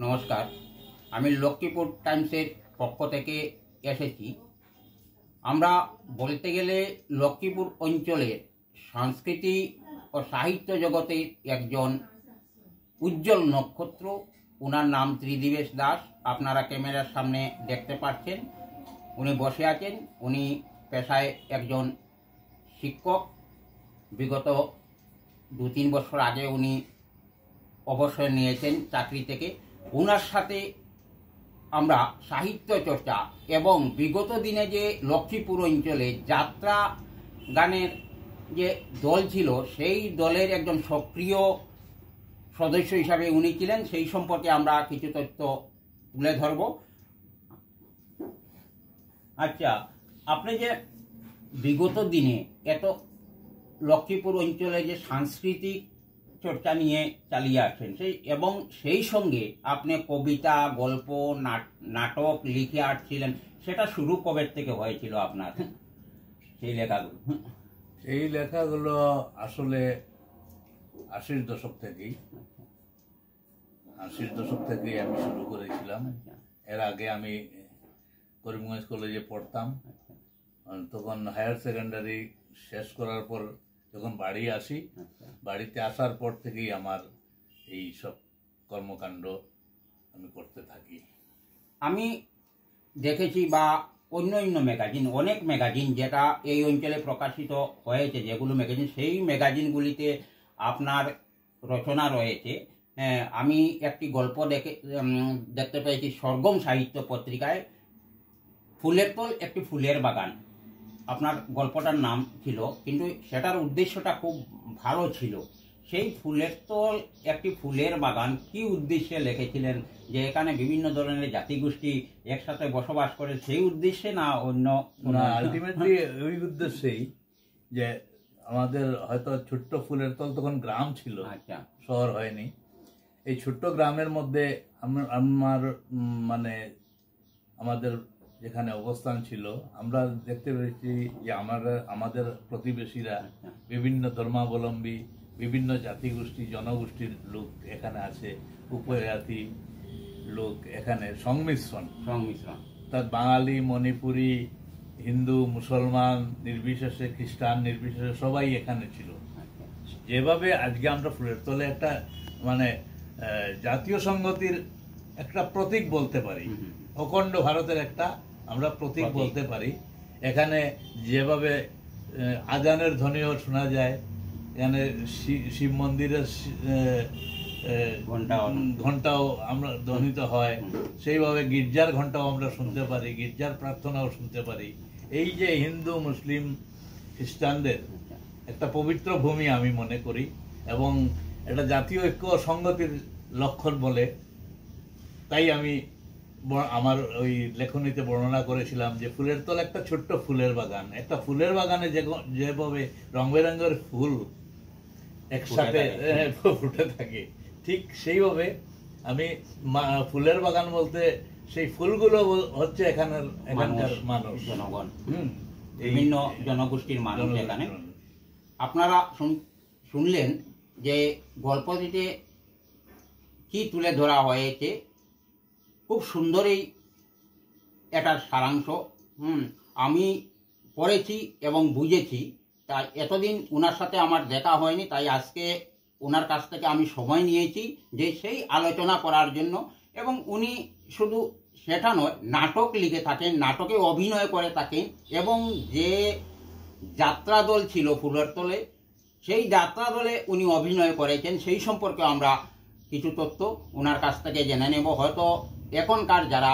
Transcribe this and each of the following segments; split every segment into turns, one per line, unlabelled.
নমস্কার, আমি লক্ষ্মীপুর টাইমসের পক্ষ থেকে এসেছি। আমরা বলতে গেলে লক্ষ্মীপুর অঞ্চলের সংস্কৃতি ও সাহিত্য জগতের একজন উজ্জ্বল নক্ষত্র। ওনার নাম ত্রিদিবেশ দাস। আপনারা ক্যামেরার সামনে দেখতে পাচ্ছেন, উনি বসে আছেন। উনি পেশায় একজন শিক্ষক। বিগত 2-3 বছর আগে উনি অবসর নিয়েছেন চাকরি থেকে। ওনার সাথে আমরা সাহিত্য চর্চা এবং বিগত দিনে যে লক্ষ্মীপুর অঞ্চলে যাত্রা গানের যে দল ছিল, সেই দলের একজন সক্রিয় সদস্য হিসাবে উনি ছিলেন। সেই সম্পর্কে আমরা কিছু তথ্য তুলে ধরব। আচ্ছা, আপনি যে বিগত দিনে এত লক্ষ্মীপুর অঞ্চলে যে সাংস্কৃতিক চর্চা নিয়ে চালিয়ে আসছেন, সেই সঙ্গে আপনি কবিতা, গল্প, নাটক লিখে আসছিলেন, সেটা শুরু কবে থেকে হয়েছিল আপনার সেই লেখাগুলো?
এই লেখাগুলো আসলে 80-র দশক থেকেই আমি শুরু করেছিলাম। এর আগে আমি করিমগঞ্জ কলেজে পড়তাম। তখন হায়ার সেকেন্ডারি শেষ করার পর যখন বাড়ি আসি, বাড়িতে আসার পর থেকেই আমার এই সব কর্মকাণ্ড আমি করতে থাকি।
আমি দেখেছি বা অন্য ম্যাগাজিন, অনেক ম্যাগাজিন যেটা এই অঞ্চলে প্রকাশিত হয়েছে, যেগুলো ম্যাগাজিন, সেই ম্যাগাজিনগুলিতে আপনার রচনা রয়েছে। আমি একটি গল্প দেখতে পেয়েছি সরগম সাহিত্য পত্রিকায়, ফুলের তল একটি ফুলের বাগান। আপনার গল্পটার নাম ছিল, কিন্তু সেটার উদ্দেশ্যটা খুব ভালো ছিল। সেই ফুলের তল একটি ফুলের বাগান কি উদ্দেশ্যে লিখেছিলেন? যে এখানে বিভিন্ন ধরনের জাতিগোষ্ঠী একসাথে বসবাস করে, সেই উদ্দেশ্যে না অন্য?
না, আলটিমেটলি ওই উদ্দেশ্যেই যে আমাদের হয়তো ছোট্ট ফুলের তল তখন গ্রাম ছিল, আচ্ছা, শহর হয়নি। এই ছোট্ট গ্রামের মধ্যে আমাদের যেখানে অবস্থান ছিল, আমরা দেখতে পেয়েছি যে আমাদের প্রতিবেশীরা বিভিন্ন ধর্মাবলম্বী, বিভিন্ন জাতিগোষ্ঠী, জনগোষ্ঠীর লোক এখানে আছে, উপজাতি লোক এখানে সংমিশ্রণ। তার বাঙালি, মণিপুরি, হিন্দু, মুসলমান নির্বিশেষে, খ্রিস্টান নির্বিশেষে সবাই এখানে ছিল। যেভাবে আজকে আমরা ফুলের তলে একটা জাতীয় সংহতির একটা প্রতীক বলতে পারি, অখণ্ড ভারতের একটা আমরা প্রতীক বলতে পারি। এখানে যেভাবে আজানের ধ্বনিও শোনা যায়, এখানে শিব মন্দিরের ঘন্টাও আমরা ধ্বনিত হয়, সেইভাবে গির্জার ঘন্টাও আমরা শুনতে পারি, গির্জার প্রার্থনাও শুনতে পারি। এই যে হিন্দু, মুসলিম, খ্রিস্টানদের একটা পবিত্র ভূমি আমি মনে করি, এবং এটা জাতীয় ঐক্য সংগতির লক্ষণ বলে। তাই আমি আমার ওই লেখনীতে বর্ণনা করেছিলাম যে ফুলের তল একটা ছোট্ট ফুলের বাগান। একটা ফুলের বাগানে যেভাবে রং বেরঙের ফুল একসাথে ফুটে থাকে, ঠিক সেইভাবে আমি ফুলের বাগান বলতে সেই ফুলগুলো হচ্ছে এখানকার মানুষ,
জনগণ, বিভিন্ন জনগোষ্ঠীর মানুষ এখানে। আপনারা শুনলেন যে গল্পটিতে কি তুলে ধরা হয়েছে। খুব সুন্দরই এটার সারাংশ আমি পড়েছি এবং বুঝেছি। তাই এতদিন ওনার সাথে আমার দেখা হয়নি, তাই আজকে ওনার কাছ থেকে আমি সময় নিয়েছি যে সেই আলোচনা করার জন্য। এবং উনি শুধু সেটা নয়, নাটক লিখে থাকেন, নাটকে অভিনয় করে থাকেন, এবং যে যাত্রা দল ছিল ফুলের তলে, সেই যাত্রা দলে উনি অভিনয় করেছেন। সেই সম্পর্কে আমরা কিছু তথ্য ওনার কাছ থেকে জেনে নেব। হয়তো এখনকার যারা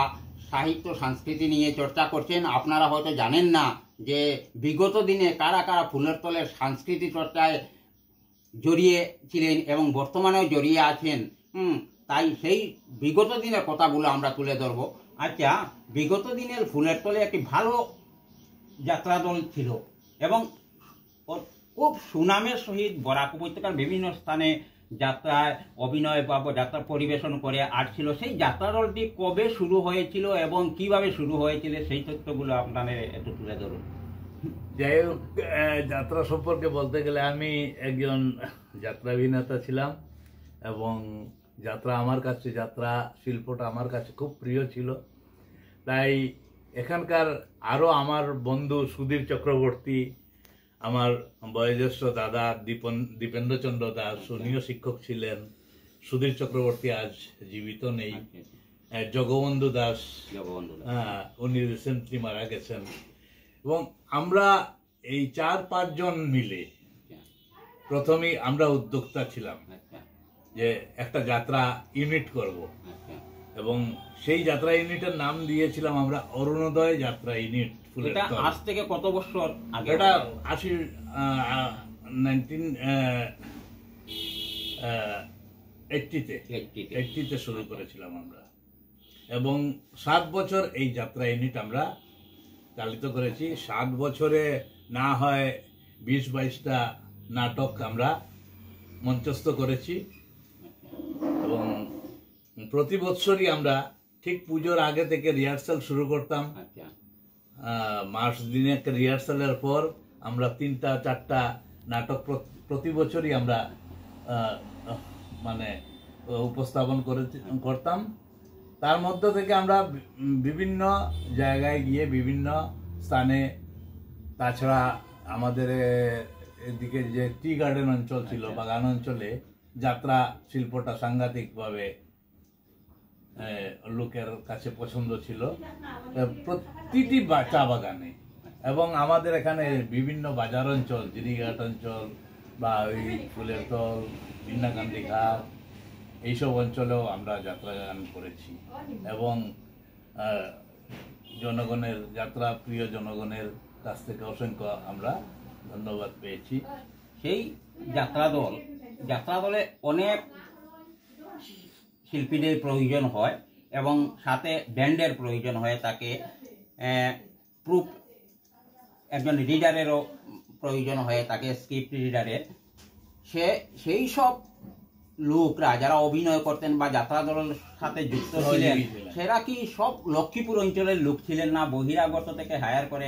সাহিত্য সংস্কৃতি নিয়ে চর্চা করছেন, আপনারা হয়তো জানেন না যে বিগত দিনে কারা কারা ফুলের তলের সংস্কৃতি চর্চায় জড়িয়ে ছিলেন এবং বর্তমানেও জড়িয়ে আছেন। তাই সেই বিগত দিনের কথাগুলো আমরা তুলে ধরব। আচ্ছা, বিগত দিনের ফুলের তলে একটি ভালো যাত্রা দল ছিল এবং খুব সুনামের সহিত বরাক উপত্যকার বিভিন্ন স্থানে যাত্রায় অভিনয় বা যাত্রা পরিবেশন করে আসছিল। সেই যাত্রা দলটি কবে শুরু হয়েছিল এবং কিভাবে শুরু হয়েছিল, সেই তথ্যগুলো আপনাদের একটু তুলে ধরুন।
যাই হোক, যাত্রা সম্পর্কে বলতে গেলে আমি একজন যাত্রাভিনেতা ছিলাম, এবং যাত্রা আমার কাছে, যাত্রা শিল্পটা আমার কাছে খুব প্রিয় ছিল। তাই এখানকার আরও আমার বন্ধু সুধীর চক্রবর্তী, আমার বয়োজ্যেষ্ঠ দাদা দীপেন্দ্রচন্দ্র দাস, উনিও শিক্ষক ছিলেন। সুধীর চক্রবর্তী আজ জীবিত নেই। জগবন্ধু দাস, উনি রিসেন্টলি মারা গেছেন। এবং আমরা এই 4-5 জন মিলে প্রথমেই আমরা উদ্যোক্তা ছিলাম যে একটা যাত্রা ইউনিট করব, এবং সেই যাত্রা ইউনিটের নাম দিয়েছিলাম আমরা অরুণোদয় যাত্রা ইউনিট।
এটা আজ থেকে কত বছর আগে?
এটা 1980-তে শুরু করেছিলাম আমরা, এবং 7 বছর এই যাত্রা ইউনিট আমরা চালিত করেছি। 7 বছরে না হয় 20-22টা নাটক আমরা মঞ্চস্থ করেছি, এবং প্রতি বছরই আমরা ঠিক পুজোর আগে থেকে রিহার্সাল শুরু করতাম। মাস দিনে রিহার্সালের পর আমরা 3টা-4টা নাটক প্রতি বছরই আমরা মানে উপস্থাপন করতাম। তার মধ্য থেকে আমরা বিভিন্ন জায়গায় গিয়ে বিভিন্ন স্থানে, তাছাড়া আমাদের এদিকে যে টি গার্ডেন অঞ্চল ছিল, বাগান অঞ্চলে যাত্রা শিল্পটা সাংঘাতিকভাবে লোকের কাছে পছন্দ ছিল, প্রতিটি চা বাগানে। এবং আমাদের এখানে বিভিন্ন বাজার অঞ্চল, জিরিঘাট অঞ্চল বা ওই ফুলের তল, বিন্নাকান্দি ঘাট, এইসব অঞ্চলেও আমরা যাত্রা গান করেছি। এবং জনগণের, যাত্রা প্রিয় জনগণের কাছ থেকে অসংখ্য আমরা ধন্যবাদ পেয়েছি।
সেই যাত্রা দলে অনেক শিল্পীদের প্রয়োজন হয় এবং সাথে ব্যান্ডের প্রয়োজন হয়, তাকে প্রুফ একজন রিডারেরও প্রয়োজন হয়, তাকে স্ক্রিপ্ট রিডারের। সেই সব লোকরা যারা অভিনয় করতেন বা যাত্রা দলের সাথে যুক্ত ছিলেন, সেরা কি সব লক্ষ্মীপুর অঞ্চলের লোক ছিলেন না বহিরাগত থেকে হায়ার করে?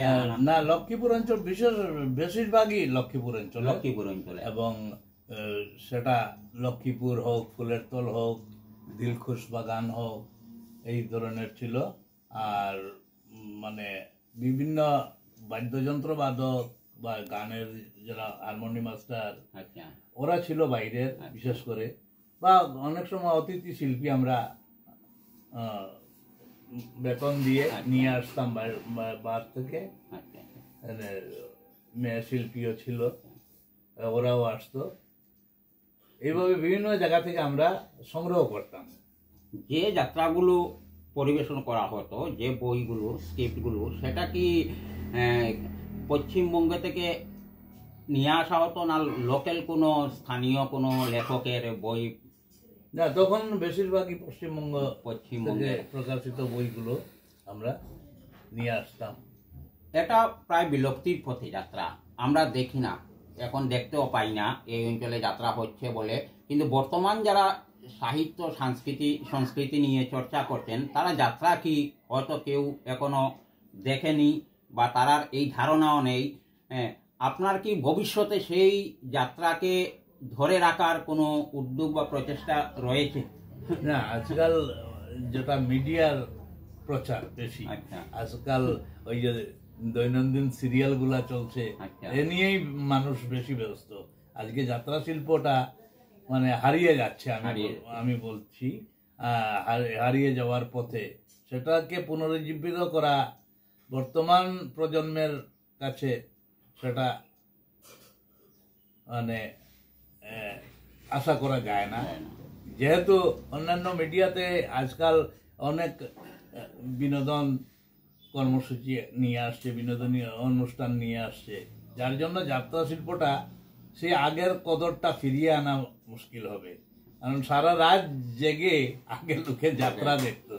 না, লক্ষ্মীপুর অঞ্চল বেশিরভাগই লক্ষ্মীপুর অঞ্চলে, এবং সেটা লক্ষ্মীপুর হোক, ফুলের তল হোক, দিলখুশ বাগান হোক, এই ধরনের ছিল। আর মানে বিভিন্ন বাদ্যযন্ত্র বাদক বা গানের যারা হারমোনি মাস্টার, ওরা ছিল বাইরের, বিশেষ করে। বা অনেক সময় অতিথি শিল্পী আমরা বেতন দিয়ে নিয়ে আসতাম বাইরে থেকে। মেয়ে শিল্পীও ছিল, ওরাও আসতো। এইভাবে বিভিন্ন জায়গা থেকে আমরা সংগ্রহ করতাম।
যে যাত্রাগুলো পরিবেশন করা হতো, যে বইগুলো, স্ক্রিপ্টগুলো, সেটা কি পশ্চিমবঙ্গ থেকে নিয়ে আসা হতো না লোকাল কোনো স্থানীয় কোনো লেখকের বই?
না, তখন বেশিরভাগই পশ্চিমবঙ্গে প্রকাশিত বইগুলো আমরা নিয়ে আসতাম।
এটা প্রায় বিলুপ্তির পথে যাত্রা, আমরা দেখি না, এখন দেখতেও পাই না এই অঞ্চলে যাত্রা হচ্ছে বলে। কিন্তু বর্তমান যারা সাহিত্য সংস্কৃতি নিয়ে চর্চা করতেন, তারা যাত্রা কি হয়তো কেউ এখনো দেখেনি বা তারার এই ধারণাও নেই। আপনার কি ভবিষ্যতে সেই যাত্রাকে ধরে রাখার কোনো উদ্যোগ বা প্রচেষ্টা রয়েছে?
না, আজকাল যেটা মিডিয়ার প্রচার বেশি, আজকাল ওই যে দৈনন্দিন সিরিয়াল গুলা চলছে, এ নিয়েই মানুষ বেশি ব্যস্ত। আজকে যাত্রা শিল্পটা মানে হারিয়ে যাচ্ছে, আমি বলছি হারিয়ে যাওয়ার পথে। সেটাকে পুনরুজ্জীবিত করা বর্তমান প্রজন্মের কাছে সেটা মানে আশা করা যায় না, যেহেতু অন্যান্য মিডিয়াতে আজকাল অনেক বিনোদন কর্মসূচি নিয়ে আসছে, বিনোদনী অনুষ্ঠান নিয়ে আসছে, যার জন্য যাত্রা শিল্পটা সেই আগের কদরটা ফিরিয়ে আনা মুশকিল হবে। কারণ সারা রাত জেগে আগে লোকে যাত্রা দেখতো,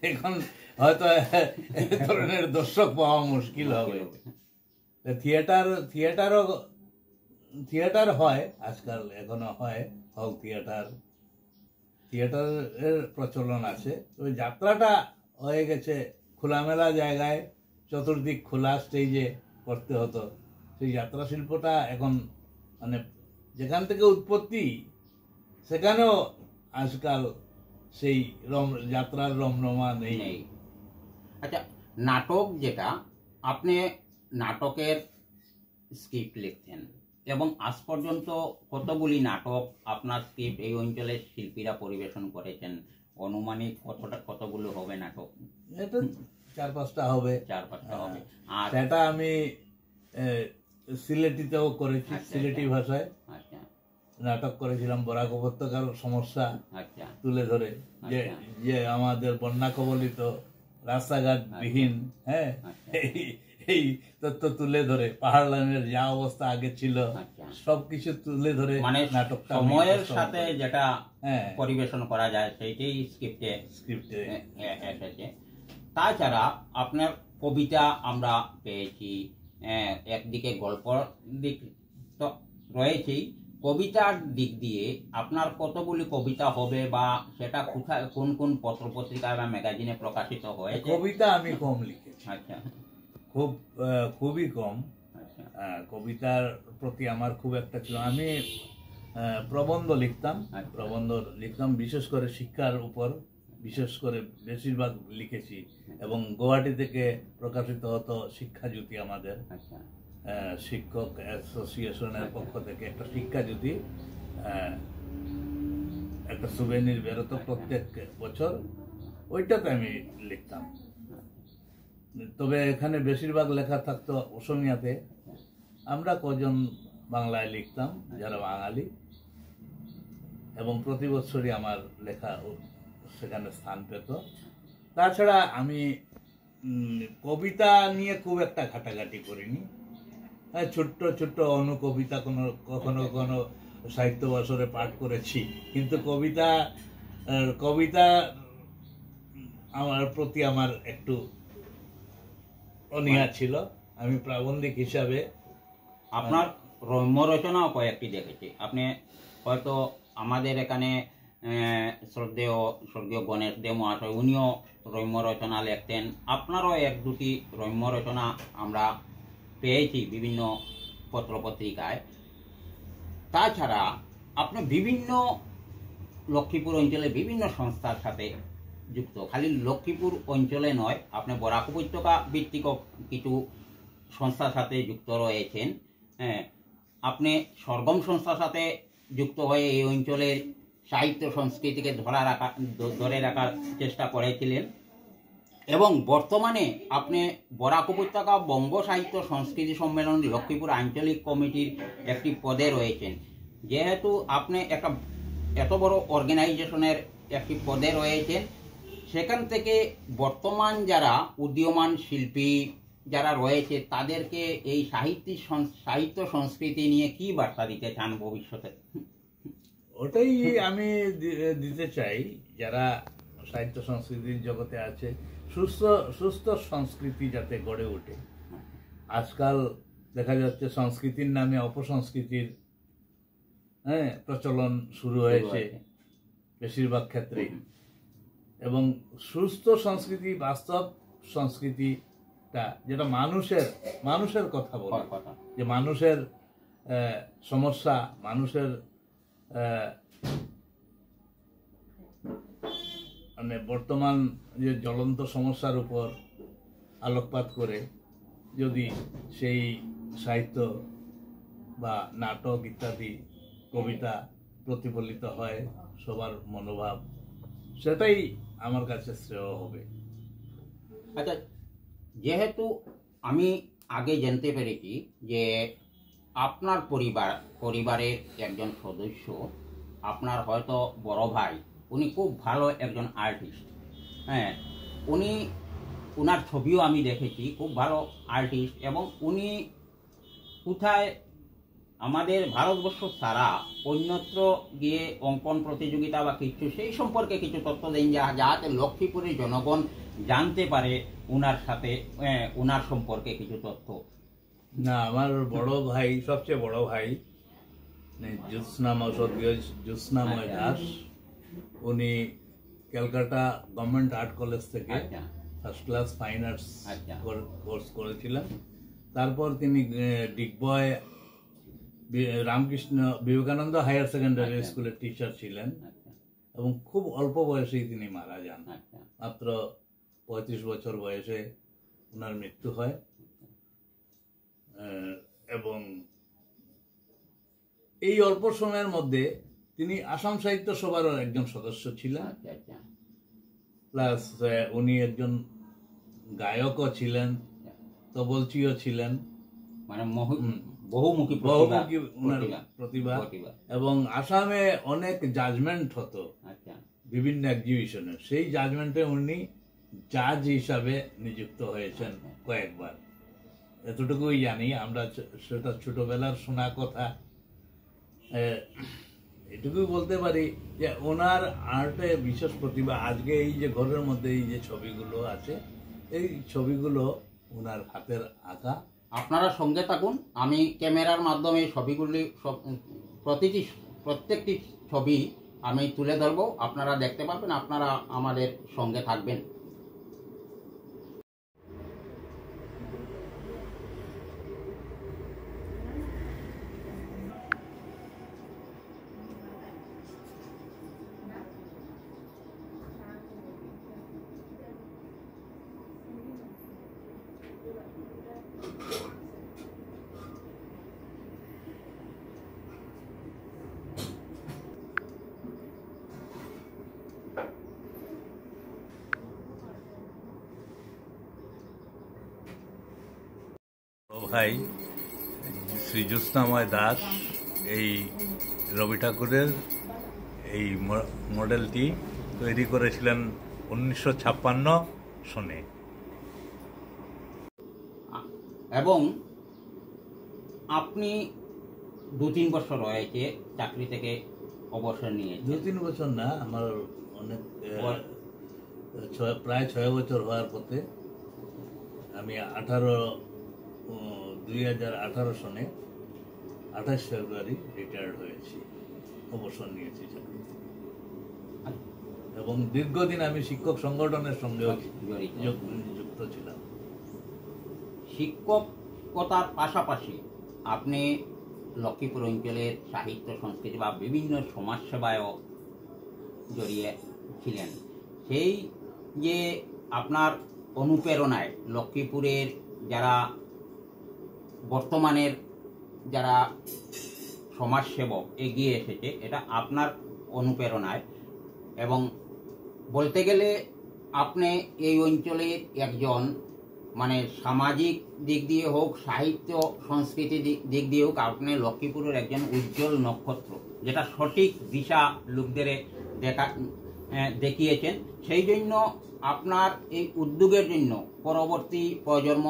এখন হয়তো এই ধরনের দর্শক পাওয়া মুশকিল হবে। থিয়েটার হয় আজকাল, এখনো হয়, হল থিয়েটারের প্রচলন আছে। তবে যাত্রাটা হয়ে গেছে খোলামেলা জায়গায়, চতুর্দিক খোলা স্টেজে করতে হতো। সেই যাত্রা শিল্পটা এখন মানে যেখান থেকে উৎপত্তি সেখানেও আজকাল সেই যাত্রার রমরমা নেই।
নেই। আচ্ছা, নাটক যেটা, আপনি নাটকের স্ক্রিপ্ট লিখতেন এবং আজ পর্যন্ত কতগুলি নাটক আপনার স্ক্রিপ্ট এই অঞ্চলের শিল্পীরা পরিবেশন করেছেন? অনুমানিক কতগুলো হবে নাটক?
এটা 4-5টা হবে।
4-5টা হবে। আর
সেটা আমি সিলেটিতেও করেছি।
আচ্ছা,
সিলেটি
আচ্ছা।
ভাষায়
আচ্ছা
নাটক করেছিলাম, বরাক উপত্যকার সমস্যা
আচ্ছা
তুলে ধরে, যে
আচ্ছা।
যে আমাদের বন্যা কবলিত রাস্তাঘাট বিহীন, হ্যাঁ,
আচ্ছা।
এই তথ্য তুলে ধরে, পাহাড় লাইনের যা অবস্থা আগে ছিল
আচ্ছা।
সবকিছু তুলে ধরে
মানে
নাটকটা
সময়ের সাথে যেটা
হ্যাঁ
পরিবেশন করা যায় সেইটাই স্ক্রিপ্টে
স্ক্রিপ্টে
এসেছে। তাছাড়া আপনার কবিতা আমরা পেয়েছি, একদিকে গল্প দিক তো রয়েছেই, কবিতার দিক দিয়ে আপনার কতগুলি কবিতা হবে বা সেটা কোথায় কোন কোন পত্র পত্রিকা বা ম্যাগাজিনে প্রকাশিত হয়েছে?
কবিতা আমি কম লিখেছি,
আচ্ছা
খুবই কম।
আচ্ছা
কবিতার প্রতি আমার খুব একটা ছিল। আমি প্রবন্ধ লিখতাম, বিশেষ করে শিক্ষার উপর, বিশেষ করে বেশিরভাগ লিখেছি। এবং গুয়াহাটি থেকে প্রকাশিত হতো শিক্ষাজ্যোতি, আমাদের
আচ্ছা
শিক্ষক অ্যাসোসিয়েশনের পক্ষ থেকে একটা শিক্ষাজ্যোতি, একটা সুবেনির বেরোতো প্রত্যেক বছর, ওইটাতে আমি লিখতাম। তবে এখানে বেশিরভাগ লেখা থাকতো অসমীয়াতে, আমরা কজন বাংলায় লিখতাম যারা বাঙালি, এবং প্রতি বছরই আমার লেখা সেখানে স্থান পেত। তাছাড়া আমি কবিতা নিয়ে খুব একটা ঘাটাঘাটি করিনি। ছোট্ট ছোট্ট অনুকবিতা কখনো কখনো সাহিত্য বাসরে পাঠ করেছি, কিন্তু কবিতা আমার প্রতি আমার একটু অনীহা ছিল। আমি প্রাবন্ধিক হিসাবে
আপনার রম্য রচনাও কয়েকটি দেখেছি। আপনি হয়তো আমাদের এখানে শ্রদ্ধেয় স্বর্গীয় গণেশ দেব মহাশয়, উনিও রম্য রচনা লিখতেন। আপনারও এক দুটি রম্য রচনা আমরা পেয়েছি বিভিন্ন পত্রপত্রিকায়। তাছাড়া আপনি বিভিন্ন লক্ষ্মীপুর অঞ্চলে বিভিন্ন সংস্থার সাথে যুক্ত। খালি লক্ষ্মীপুর অঞ্চলে নয়, আপনি বরাক উপত্যকা ভিত্তিক কিছু সংস্থার সাথে যুক্ত রয়েছেন। হ্যাঁ, আপনি সরগম সংস্থার সাথে যুক্ত হয়ে এই অঞ্চলের সাহিত্য সংস্কৃতিকে ধরে রাখার চেষ্টা করেছিলেন এবং বর্তমানে আপনি বরাক উপত্যকা বঙ্গ সাহিত্য সংস্কৃতি সম্মেলন লক্ষ্মীপুর আঞ্চলিক কমিটির একটি পদে রয়েছেন। যেহেতু আপনি একটা এত বড় অর্গানাইজেশনের একটি পদে রয়েছেন, সেখান থেকে বর্তমান যারা উদীয়মান শিল্পী যারা রয়েছে তাদেরকে এই সাহিত্য সংস্কৃতি নিয়ে কি বার্তা দিতে চান ভবিষ্যতে?
ওটাই আমি দিতে চাই, যারা সাহিত্য সংস্কৃতির জগতে আছে, সুস্থ সংস্কৃতি যাতে গড়ে ওঠে। আজকাল দেখা যাচ্ছে সংস্কৃতির নামে অপসংস্কৃতির প্রচলন শুরু হয়েছে বেশিরভাগ ক্ষেত্রে, এবং সুস্থ সংস্কৃতি, বাস্তব সংস্কৃতিটা যেটা মানুষের কথা বলে, যে মানুষের সমস্যা, মানুষের মানে বর্তমান যে জ্বলন্ত সমস্যার উপর আলোকপাত করে যদি সেই সাহিত্য বা নাটক ইত্যাদি কবিতা প্রতিফলিত হয়, সবার মনোভাব, সেটাই আমার কাছে শ্রেয় হবে।
আচ্ছা, যেহেতু আমি আগে জানতে পেরেছি যে আপনার পরিবারের একজন সদস্য, আপনার হয়তো বড় ভাই, উনি খুব ভালো একজন আর্টিস্ট। হ্যাঁ, উনার ছবিও আমি দেখেছি, খুব ভালো আর্টিস্ট, এবং উনি কোথায় আমাদের ভারতবর্ষ ছাড়া অন্যত্র গিয়ে অঙ্কন প্রতিযোগিতা বা কিছু সেই সম্পর্কে কিছু তথ্য দেন, যাতে লক্ষ্মীপুরের জনগণ জানতে পারে উনার সম্পর্কে কিছু তথ্য।
না, আমার বড় ভাই, সবচেয়ে বড় ভাই জ্যোৎস্নাময় দাস, উনি ক্যালকাটা গভর্নমেন্ট আর্ট কলেজ থেকে first class fine arts course করেছিলেন। তারপর তিনি ডিগবয় রামকৃষ্ণ বিবেকানন্দ হায়ার সেকেন্ডারি স্কুলের টিচার ছিলেন, এবং খুব অল্প বয়সেই তিনি মারা যান।
আচ্ছা
মাত্র 35 বছর বয়সে ওনার মৃত্যু হয়। এবং এই অল্প সময়ের মধ্যে তিনি আসাম সাহিত্য সভারও একজন সদস্য ছিলেন,
আচ্ছা আচ্ছা
প্লাস উনি একজন গায়কও ছিলেন, তবলচিও ছিলেন,
মানে বহুমুখী
বহুমুখী ওনার
প্রতিভা।
প্রতিভা। এবং আসামে অনেক জাজমেন্ট হতো
আচ্ছা
বিভিন্ন এক্সিবিশনে, সেই জাজমেন্টে উনি জাজ হিসাবে নিযুক্ত হয়েছেন কয়েকবার। এতটুকুই জানি আমরা, সেটা ছোটবেলার শোনা কথা। এটুকুই বলতে পারি যে ওনার আর্টে বিশেষ প্রতিভা। আজকে এই যে ঘরের মধ্যে এই যে ছবিগুলো আছে, এই ছবিগুলো ওনার হাতের আঁকা।
আপনারা সঙ্গে থাকুন, আমি ক্যামেরার মাধ্যমে ছবিগুলি প্রত্যেকটি ছবি আমি তুলে ধরবো, আপনারা দেখতে পাবেন, আপনারা আমাদের সঙ্গে থাকবেন।
ভাই শ্রী জ্যোৎস্নাময় দাস এই রবি ঠাকুরের এই মডেলটি তৈরি করেছিলেন 1956 সনে।
এবং আপনি 2-3 বছর হয়েছে চাকরি থেকে অবসর নিয়ে।
2-3 বছর না, আমার অনেক প্রায় 6 বছর হওয়ার পথে আমি 2018 সনে 28 ফেব্রুয়ারি রিটায়ার্ড হয়েছি, অবসর নিয়েছি চাকরি থেকে। এবং দীর্ঘদিন আমি শিক্ষক সংগঠনের সঙ্গে যুক্ত ছিলাম।
শিক্ষকতার পাশাপাশি আপনি লক্ষ্মীপুর অঞ্চলের সাহিত্য সংস্কৃতি বা বিভিন্ন সমাজসেবায়ও জড়িয়ে ছিলেন। সেই যে আপনার অনুপ্রেরণায় লক্ষ্মীপুরের যারা বর্তমানের যারা সমাজসেবক এগিয়ে এসেছে, এটা আপনার অনুপ্রেরণায়। এবং বলতে গেলে আপনি এই অঞ্চলের একজন, মানে সামাজিক দিক দিয়ে হোক, সাহিত্য সংস্কৃতি দিক দিয়ে হোক, আপনি লক্ষ্মীপুরের একজন উজ্জ্বল নক্ষত্র, যেটা সঠিক দিশা লোকদের দেখিয়েছেন। সেই জন্য আপনার এই উদ্যোগের জন্য পরবর্তী প্রজন্ম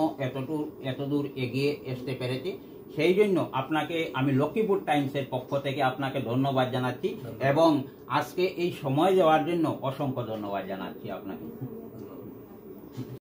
এতদূর এগিয়ে আসতে পেরেছে। সেই জন্য আপনাকে আমি লক্ষ্মীপুর টাইমসের পক্ষ থেকে আপনাকে ধন্যবাদ জানাচ্ছি, এবং আজকে এই সময় দেওয়ার জন্য অসংখ্য ধন্যবাদ জানাচ্ছি আপনাকে।